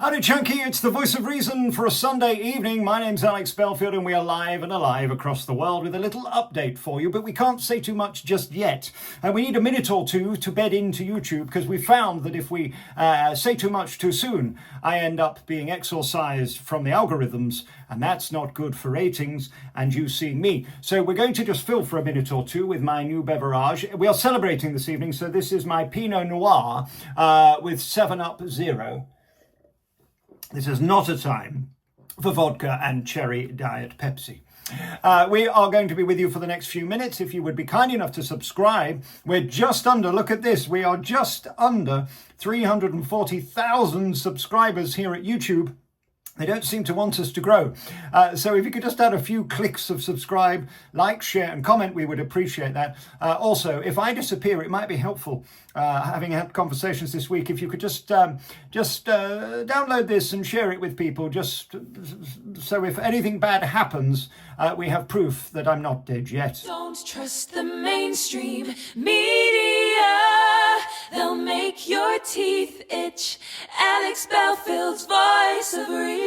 Howdy Chunky, it's the voice of reason for a Sunday evening. My name's Alex Belfield and we are live and alive across the world with a little update for you, but we can't say too much just yet. We need a minute or two to bed into YouTube because we found that if we say too much too soon, I end up being exorcised from the algorithms, and that's not good for ratings and you seeing me. So we're going to just fill for a minute or two with my new beverage. We are celebrating this evening, so this is my Pinot Noir with 7-Up Zero. This is not a time for vodka and cherry diet Pepsi. We are going to be with you for the next few minutes. If you would be kind enough to subscribe, we're just under, look at this, we are just under 340,000 subscribers here at YouTube. They don't seem to want us to grow. So if you could just add a few clicks of subscribe, like, share and comment, we would appreciate that. Also, if I disappear, it might be helpful, having had conversations this week, if you could just download this and share it with people, just so if anything bad happens, we have proof that I'm not dead yet. Don't trust the mainstream media. They'll make your teeth itch. Alex Belfield's voice of reason.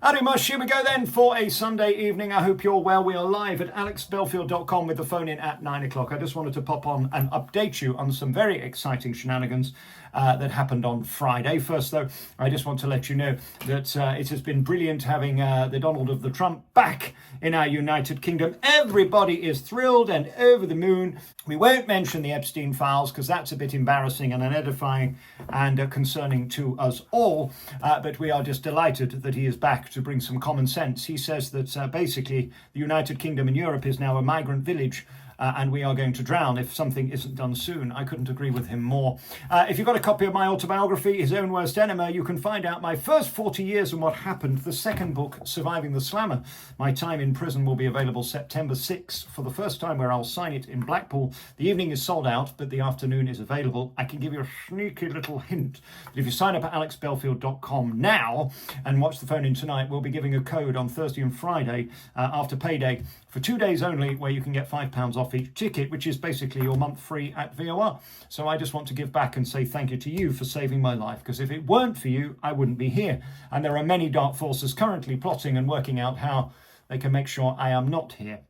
Howdy mush, here we go then for a Sunday evening. I hope you're well. We are live at alexbelfield.com with the phone in at 9 o'clock. I just wanted to pop on and update you on some very exciting shenanigans that happened on Friday. First, though, I just want to let you know that it has been brilliant having the Donald of the Trump back in our United Kingdom. Everybody is thrilled and over the moon. We won't mention the Epstein files because that's a bit embarrassing and unedifying and concerning to us all. But we are just delighted that he is back to bring some common sense. He says that basically the United Kingdom and Europe is now a migrant village. And we are going to drown if something isn't done soon. I couldn't agree with him more. If you've got a copy of my autobiography, His Own Worst Enemy, you can find out my first 40 years and what happened. The second book, Surviving the Slammer, My Time in Prison, will be available September 6th for the first time, where I'll sign it in Blackpool. The evening is sold out, but the afternoon is available. I can give you a sneaky little hint. If you sign up at alexbelfield.com now and watch the phone in tonight, we'll be giving a code on Thursday and Friday after payday for 2 days only, where you can get £5 off each ticket, which is basically your month free at VOR. So I just want to give back and say thank you to you for saving my life, because if it weren't for you, I wouldn't be here. And there are many dark forces currently plotting and working out how they can make sure I am not here.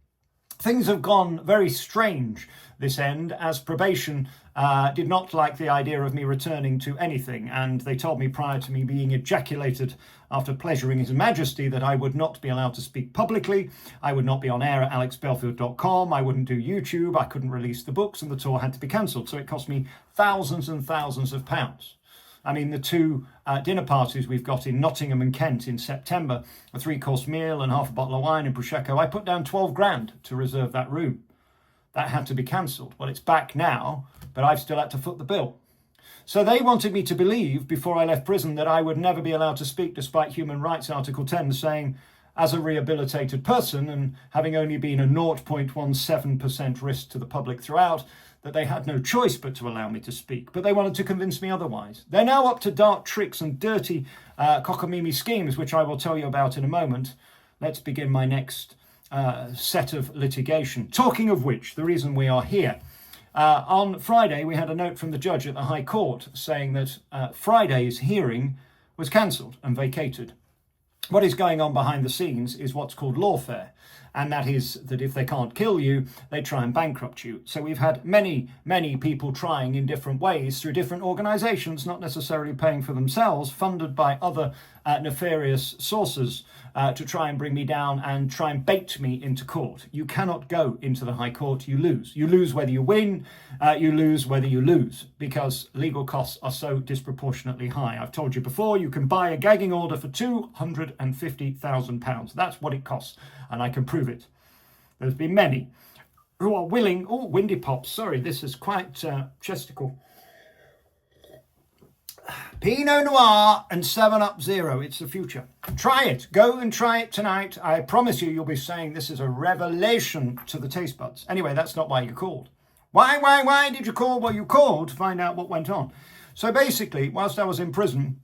Things have gone very strange this end, as Probation did not like the idea of me returning to anything, and they told me prior to me being ejaculated after pleasuring His Majesty that I would not be allowed to speak publicly, I would not be on air at alexbelfield.com, I wouldn't do YouTube, I couldn't release the books, and the tour had to be cancelled. So it cost me thousands and thousands of pounds. I mean, the two dinner parties we've got in Nottingham and Kent in September, a 3-course meal and half a bottle of wine and Prosecco, I put down 12 grand to reserve that room. That had to be cancelled. Well, it's back now, but I've still had to foot the bill. So they wanted me to believe before I left prison that I would never be allowed to speak, despite Human Rights Article 10 saying, as a rehabilitated person and having only been a 0.17% risk to the public throughout, that they had no choice but to allow me to speak. But they wanted to convince me otherwise. They're now up to dark tricks and dirty cockamamie schemes, which I will tell you about in a moment. Let's begin my next set of litigation. Talking of which, the reason we are here. On Friday, we had a note from the judge at the High Court saying that Friday's hearing was cancelled and vacated. What is going on behind the scenes is what's called lawfare, and that is that if they can't kill you, they try and bankrupt you. So we've had many people trying in different ways through different organisations, not necessarily paying for themselves, funded by other nefarious sources to try and bring me down and try and bait me into court. You cannot go into the High Court, you lose. You lose whether you win, you lose whether you lose, because legal costs are so disproportionately high. I've told you before, you can buy a gagging order for £250,000. That's what it costs, and I can prove it. There's been many who are willing, oh, windy pops, sorry, this is quite chesticle. Pinot Noir and 7-Up Zero. It's the future. Try it. Go and try it tonight. I promise you'll be saying this is a revelation to the taste buds. Anyway, that's not why you called. Why did you call? Well, you called to find out what went on. So basically, whilst I was in prison,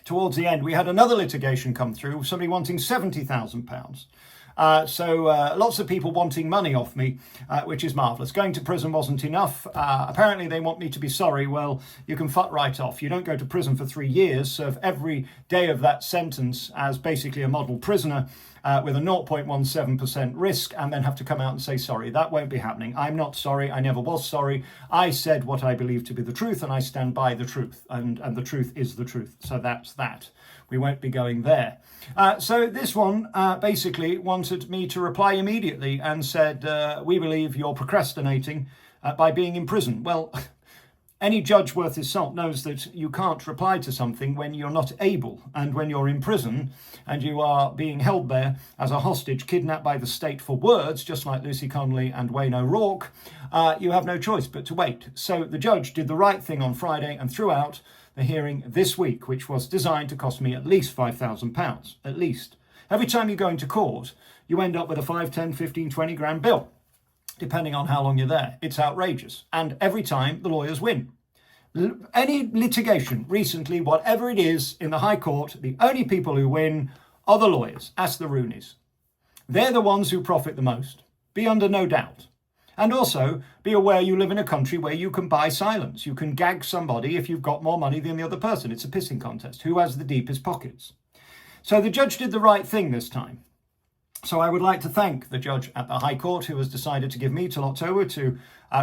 towards the end, we had another litigation come through, somebody wanting £70,000. So lots of people wanting money off me, which is marvellous. Going to prison wasn't enough. Apparently they want me to be sorry. Well, you can fuck right off. You don't go to prison for 3 years, serve every day of that sentence as basically a model prisoner with a 0.17% risk, and then have to come out and say sorry. That won't be happening. I'm not sorry. I never was sorry. I said what I believe to be the truth, and I stand by the truth, and the truth is the truth. So that's that. We won't be going there. So this one basically wanted me to reply immediately and said, we believe you're procrastinating by being in prison. Well, any judge worth his salt knows that you can't reply to something when you're not able, and when you're in prison and you are being held there as a hostage, kidnapped by the state for words, just like Lucy Connolly and Wayne O'Rourke, you have no choice but to wait. So the judge did the right thing on Friday and threw out the hearing this week, which was designed to cost me at least £5,000, at least. Every time you go into court, you end up with a 5, 10, 15, 20 grand bill, depending on how long you're there. It's outrageous. And every time the lawyers win. Any litigation recently, whatever it is in the High Court, the only people who win are the lawyers. Ask the Rooneys. They're the ones who profit the most. Be under no doubt. And also, be aware you live in a country where you can buy silence. You can gag somebody if you've got more money than the other person. It's a pissing contest. Who has the deepest pockets? So the judge did the right thing this time. So I would like to thank the judge at the High Court who has decided to give me till October to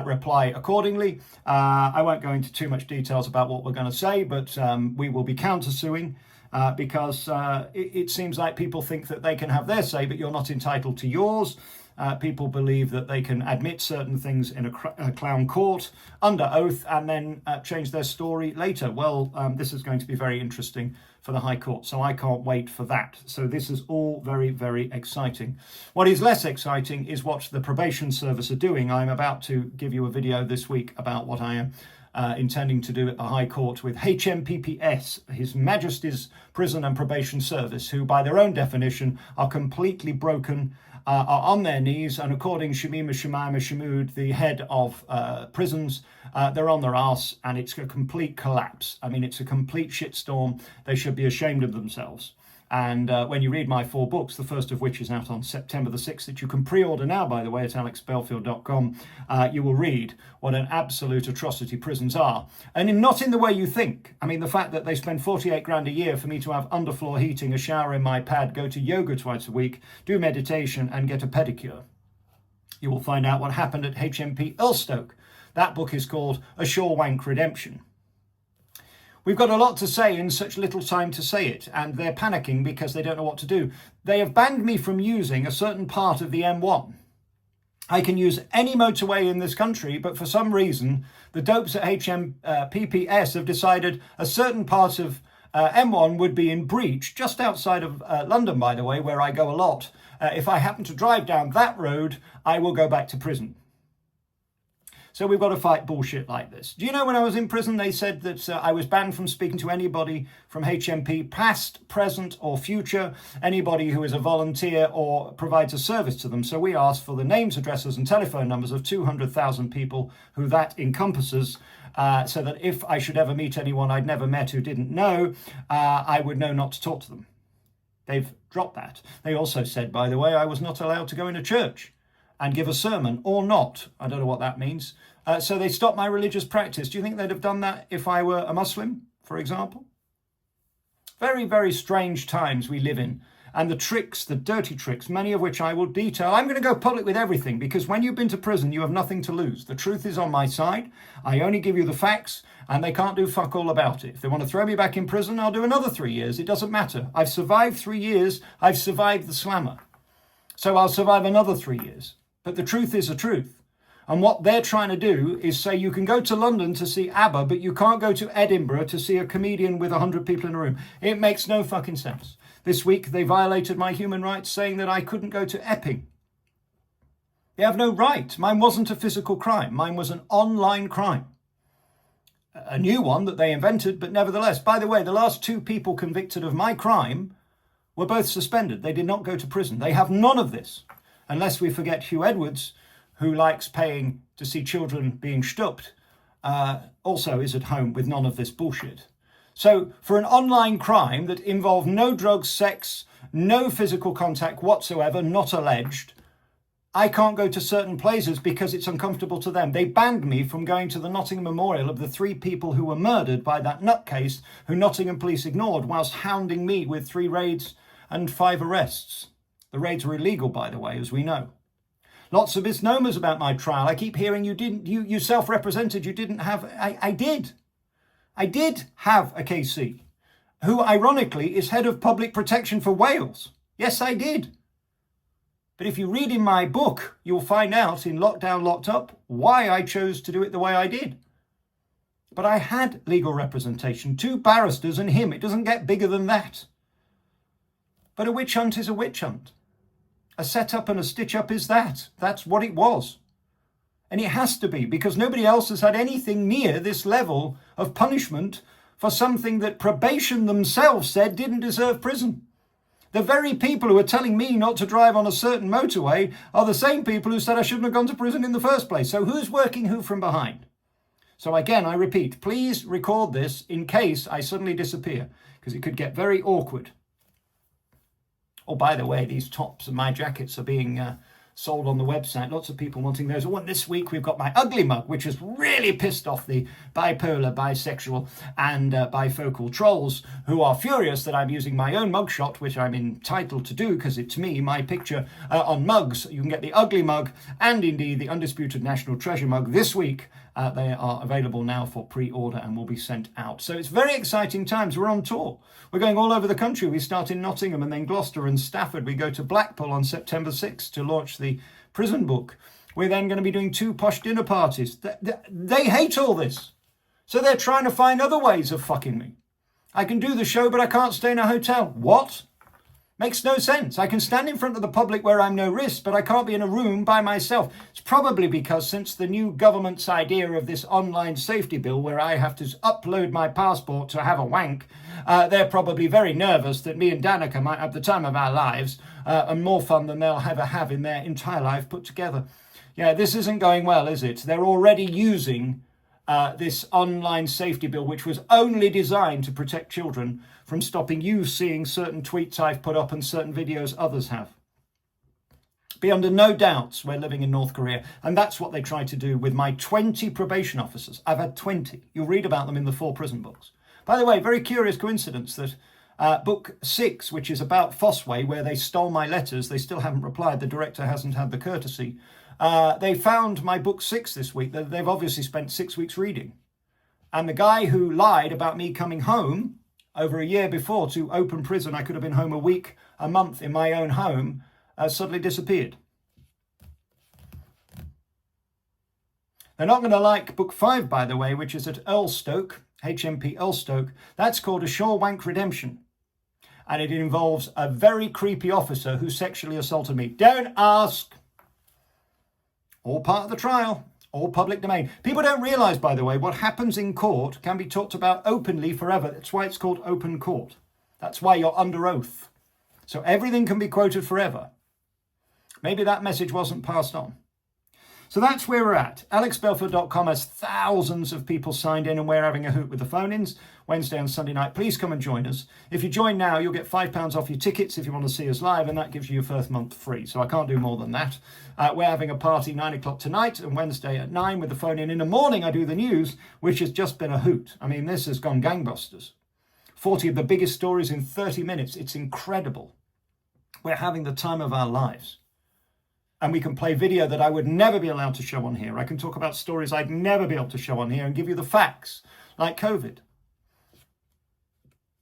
reply accordingly. I won't go into too much details about what we're going to say, but we will be countersuing because it seems like people think that they can have their say, but you're not entitled to yours. People believe that they can admit certain things in a clown court under oath and then change their story later. Well, this is going to be very interesting for the High Court, so I can't wait for that. So this is all very, very exciting. What is less exciting is what the probation service are doing. I'm about to give you a video this week about what I am intending to do at the High Court with HMPPS, His Majesty's Prison and Probation Service, who by their own definition are completely broken, are on their knees, and according to Shamima Shamood, the head of prisons, they're on their arse, and it's a complete collapse. I mean, it's a complete shitstorm. They should be ashamed of themselves. And when you read my 4 books, the first of which is out on September the 6th, that you can pre-order now, by the way, at alexbelfield.com, you will read what an absolute atrocity prisons are. And not in the way you think. I mean, the fact that they spend 48 grand a year for me to have underfloor heating, a shower in my pad, go to yoga twice a week, do meditation and get a pedicure. You will find out what happened at HMP Earlstoke. That book is called A Shore Wank Redemption. We've got a lot to say in such little time to say it, and they're panicking because they don't know what to do. They have banned me from using a certain part of the M1. I can use any motorway in this country, but for some reason, the dopes at HMPPS have decided a certain part of M1 would be in breach, just outside of London, by the way, where I go a lot. If I happen to drive down that road, I will go back to prison. So we've got to fight bullshit like this. Do you know when I was in prison, they said that I was banned from speaking to anybody from HMP, past, present or future, anybody who is a volunteer or provides a service to them. So we asked for the names, addresses and telephone numbers of 200,000 people who that encompasses, so that if I should ever meet anyone I'd never met who didn't know, I would know not to talk to them. They've dropped that. They also said, by the way, I was not allowed to go in a church and give a sermon, or not. I don't know what that means. So they stopped my religious practice. Do you think they'd have done that if I were a Muslim, for example? Very, very strange times we live in. And the tricks, the dirty tricks, many of which I will detail. I'm going to go public with everything, because when you've been to prison, you have nothing to lose. The truth is on my side. I only give you the facts, and they can't do fuck all about it. If they want to throw me back in prison, I'll do another 3 years. It doesn't matter. I've survived 3 years. I've survived the slammer. So I'll survive another 3 years. But the truth is the truth. And what they're trying to do is say you can go to London to see ABBA, but you can't go to Edinburgh to see a comedian with 100 people in a room. It makes no fucking sense. This week, they violated my human rights, saying that I couldn't go to Epping. They have no right. Mine wasn't a physical crime. Mine was an online crime. A new one that they invented, but nevertheless. By the way, the last 2 people convicted of my crime were both suspended. They did not go to prison. They have none of this. Unless we forget Hugh Edwards, who likes paying to see children being stooped, also is at home with none of this bullshit. So for an online crime that involved no drugs, sex, no physical contact whatsoever, not alleged. I can't go to certain places because it's uncomfortable to them. They banned me from going to the Nottingham Memorial of the 3 people who were murdered by that nutcase who Nottingham police ignored whilst hounding me with 3 raids and 5 arrests. The raids were illegal, by the way, as we know. Lots of misnomers about my trial. I keep hearing you self-represented, you didn't have, I did. I did have a KC, who ironically is head of public protection for Wales. Yes, I did. But if you read in my book, you'll find out in Lockdown, Locked Up why I chose to do it the way I did. But I had legal representation, 2 barristers and him. It doesn't get bigger than that. But a witch hunt is a witch hunt. A set-up and a stitch-up is that. That's what it was. And it has to be, because nobody else has had anything near this level of punishment for something that probation themselves said didn't deserve prison. The very people who are telling me not to drive on a certain motorway are the same people who said I shouldn't have gone to prison in the first place. So who's working who from behind? So again, I repeat, please record this in case I suddenly disappear, because it could get very awkward. Oh, by the way, these tops and my jackets are being sold on the website. Lots of people wanting those. Oh, and this week we've got my ugly mug, which has really pissed off the bipolar, bisexual and bifocal trolls who are furious that I'm using my own mugshot, which I'm entitled to do because it's me, my picture on mugs. You can get the ugly mug and indeed the Undisputed National Treasure mug this week. They are available now for pre-order and will be sent out. So it's very exciting times. We're on tour. We're going all over the country. We start in Nottingham and then Gloucester and Stafford. We go to Blackpool on September 6th to launch the prison book. We're then going to be doing 2 posh dinner parties. They hate all this. So they're trying to find other ways of fucking me. I can do the show, but I can't stay in a hotel. What? Makes no sense. I can stand in front of the public where I'm no risk, but I can't be in a room by myself. It's probably because since the new government's idea of this online safety bill where I have to upload my passport to have a wank, they're probably very nervous that me and Danica might have the time of our lives and more fun than they'll ever have in their entire life put together. Yeah, this isn't going well, is it? They're already using this online safety bill, which was only designed to protect children from stopping you seeing certain tweets I've put up and certain videos others have. Be under no doubts we're living in North Korea, and that's what they try to do with my 20 probation officers. I've had 20. You'll read about them in the 4 prison books. By the way, very curious coincidence that book 6, which is about Fossway, where they stole my letters, they still haven't replied. The director hasn't had the courtesy. They found my book 6 this week. They've obviously spent 6 weeks reading. And the guy who lied about me coming home over a year before to open prison, I could have been home a week, a month in my own home, suddenly disappeared. They're not going to like book 5, by the way, which is at Earlstoke, HMP Earlstoke. That's called A Shore Wank Redemption. And it involves a very creepy officer who sexually assaulted me. Don't ask. All part of the trial, all public domain. People don't realise, by the way, what happens in court can be talked about openly forever. That's why it's called open court. That's why you're under oath. So everything can be quoted forever. Maybe that message wasn't passed on. So that's where we're at. AlexBelfield.com has thousands of people signed in and we're having a hoot with the phone-ins Wednesday and Sunday night. Please come and join us. If you join now, you'll get £5 off your tickets if you want to see us live, and that gives you your first month free. So I can't do more than that. We're having a party 9 o'clock tonight and Wednesday at 9 with the phone-in. In the morning, I do the news, which has just been a hoot. I mean, this has gone gangbusters. 40 of the biggest stories in 30 minutes. It's incredible. We're having the time of our lives. And we can play video that I would never be allowed to show on here. I can talk about stories I'd never be able to show on here and give you the facts, like COVID.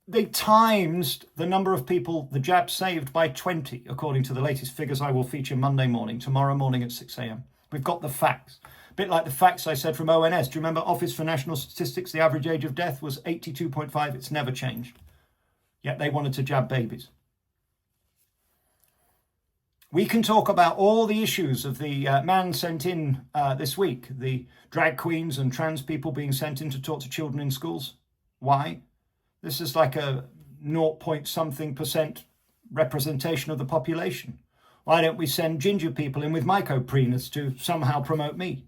They times the number of people the jab saved by 20, according to the latest figures I will feature Monday morning, tomorrow morning at 6 a.m. We've got the facts. A bit like the facts I said from ONS. Do you remember Office for National Statistics? The average age of death was 82.5. It's never changed. Yet they wanted to jab babies. We can talk about all the issues of the man sent in this week, the drag queens and trans people being sent in to talk to children in schools. Why? This is like a 0.something% representation of the population. Why don't we send ginger people in with mycoprenas to somehow promote me?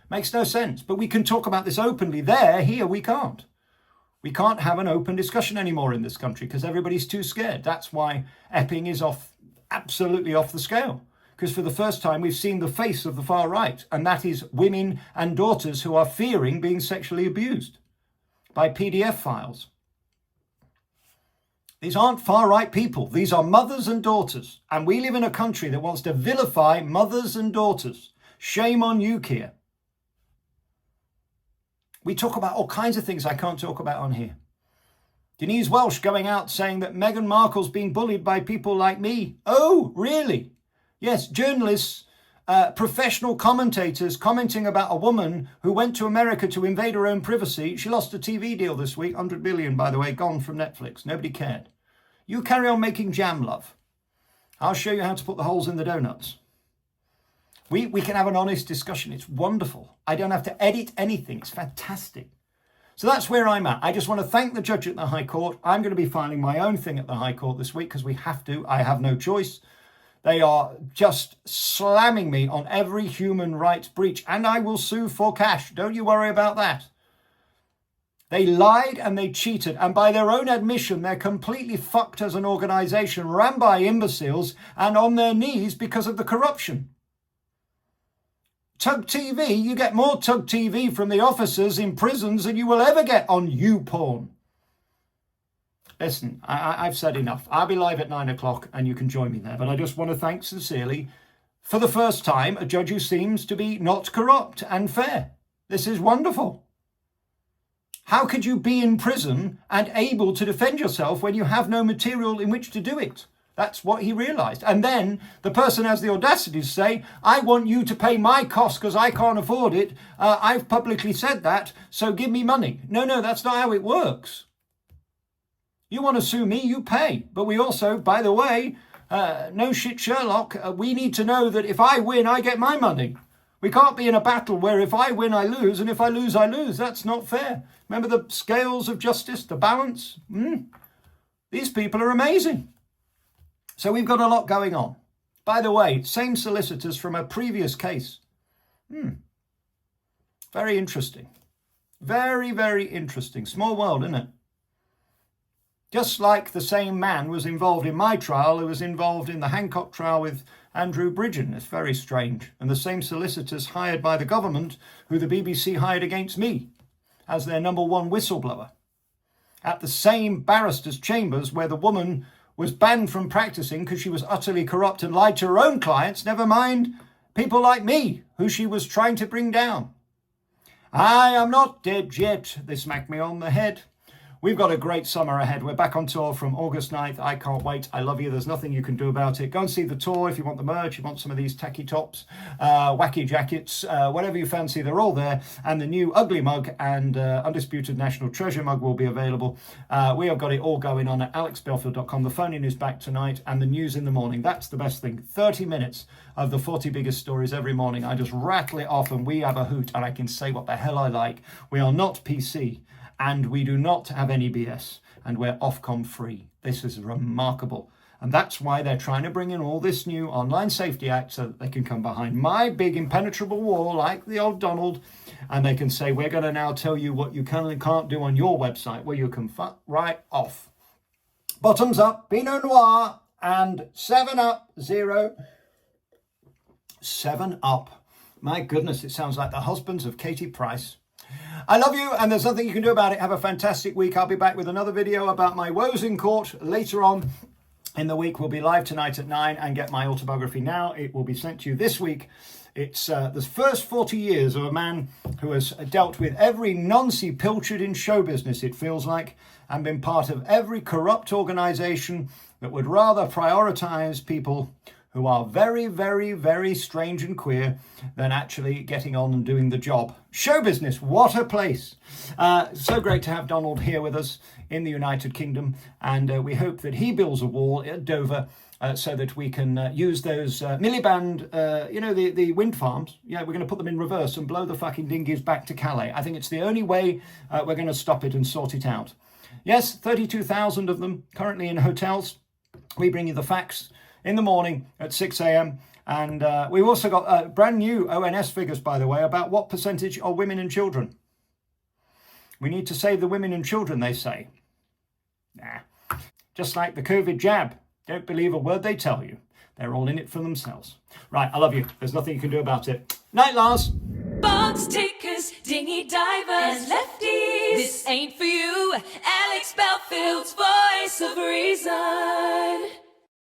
Makes no sense. But we can talk about this openly there. Here we can't. We can't have an open discussion anymore in this country because everybody's too scared. That's why Epping is absolutely off the scale. Because for the first time, we've seen the face of the far right, and that is women and daughters who are fearing being sexually abused by PDF files. These aren't far-right people. These are mothers and daughters. And we live in a country that wants to vilify mothers and daughters. Shame on you, Keir. We talk about all kinds of things I can't talk about on here. Denise Welsh going out saying that Meghan Markle's being bullied by people like me. Oh, really? Yes, journalists, professional commentators commenting about a woman who went to America to invade her own privacy. She lost a TV deal this week, 100 billion, by the way, gone from Netflix. Nobody cared. You carry on making jam, love. I'll show you how to put the holes in the donuts. We can have an honest discussion. It's wonderful. I don't have to edit anything. It's fantastic. So that's where I'm at. I just want to thank the judge at the High Court. I'm going to be filing my own thing at the High Court this week because we have to. I have no choice. They are just slamming me on every human rights breach, and I will sue for cash. Don't you worry about that. They lied and they cheated, and by their own admission, they're completely fucked as an organisation, ran by imbeciles and on their knees because of the corruption. Tug TV, you get more Tug TV from the officers in prisons than you will ever get on YouPorn. Listen, I've said enough. I'll be live at 9 o'clock and you can join me there. But I just want to thank sincerely, for the first time, a judge who seems to be not corrupt and fair. This is wonderful. How could you be in prison and able to defend yourself when you have no material in which to do it? That's what he realised. And then the person has the audacity to say, I want you to pay my costs because I can't afford it. I've publicly said that, so give me money. No, that's not how it works. You want to sue me, you pay. But we also, by the way, no shit Sherlock, we need to know that if I win, I get my money. We can't be in a battle where if I win, I lose, and if I lose, I lose. That's not fair. Remember the scales of justice, the balance? These people are amazing. So we've got a lot going on. By the way, same solicitors from a previous case. Very interesting. Very, very interesting. Small world, isn't it? Just like the same man was involved in my trial who was involved in the Hancock trial with Andrew Bridgen. It's very strange. And the same solicitors hired by the government who the BBC hired against me as their number one whistleblower. At the same barristers' chambers where the woman was banned from practicing because she was utterly corrupt and lied to her own clients, never mind people like me who she was trying to bring down. I am not dead yet. They smacked me on the head. We've got a great summer ahead. We're back on tour from August 9th. I can't wait. I love you. There's nothing you can do about it. Go and see the tour if you want the merch, you want some of these tacky tops, wacky jackets, whatever you fancy, they're all there. And the new Ugly mug and Undisputed National Treasure mug will be available. We have got it all going on at alexbelfield.com. The phone-in is back tonight and the news in the morning. That's the best thing. 30 minutes of the 40 biggest stories every morning. I just rattle it off and we have a hoot and I can say what the hell I like. We are not PC. And we do not have any BS, and we're Ofcom free. This is remarkable. And that's why they're trying to bring in all this new Online Safety Act so that they can come behind my big impenetrable wall like the old Donald, and they can say, we're going to now tell you what you can and can't do on your website, where you can fuck right off. Bottoms up, Pinot Noir, and 7-Up, 0. 7-Up. My goodness, it sounds like the husbands of Katie Price. I love you, and there's nothing you can do about it. Have a fantastic week. I'll be back with another video about my woes in court later on in the week. We'll be live tonight at 9 and get my autobiography now. It will be sent to you this week. It's the first 40 years of a man who has dealt with every nonce pilchard in show business, it feels like, and been part of every corrupt organisation that would rather prioritise people who are very, very, very strange and queer than actually getting on and doing the job. Show business, what a place. So great to have Donald here with us in the United Kingdom, and we hope that he builds a wall at Dover so that we can use those milliband, the wind farms. Yeah, we're going to put them in reverse and blow the fucking dinghies back to Calais. I think it's the only way we're going to stop it and sort it out. Yes, 32,000 of them currently in hotels. We bring you the facts in the morning at 6 a.m. And we've also got brand new ONS figures, by the way, about what percentage are women and children. We need to save the women and children, they say. Nah. Just like the COVID jab. Don't believe a word they tell you. They're all in it for themselves. Right, I love you. There's nothing you can do about it. Night, Lars. Box takers, dinghy divers, and lefties. This ain't for you. Alex Belfield's voice of reason.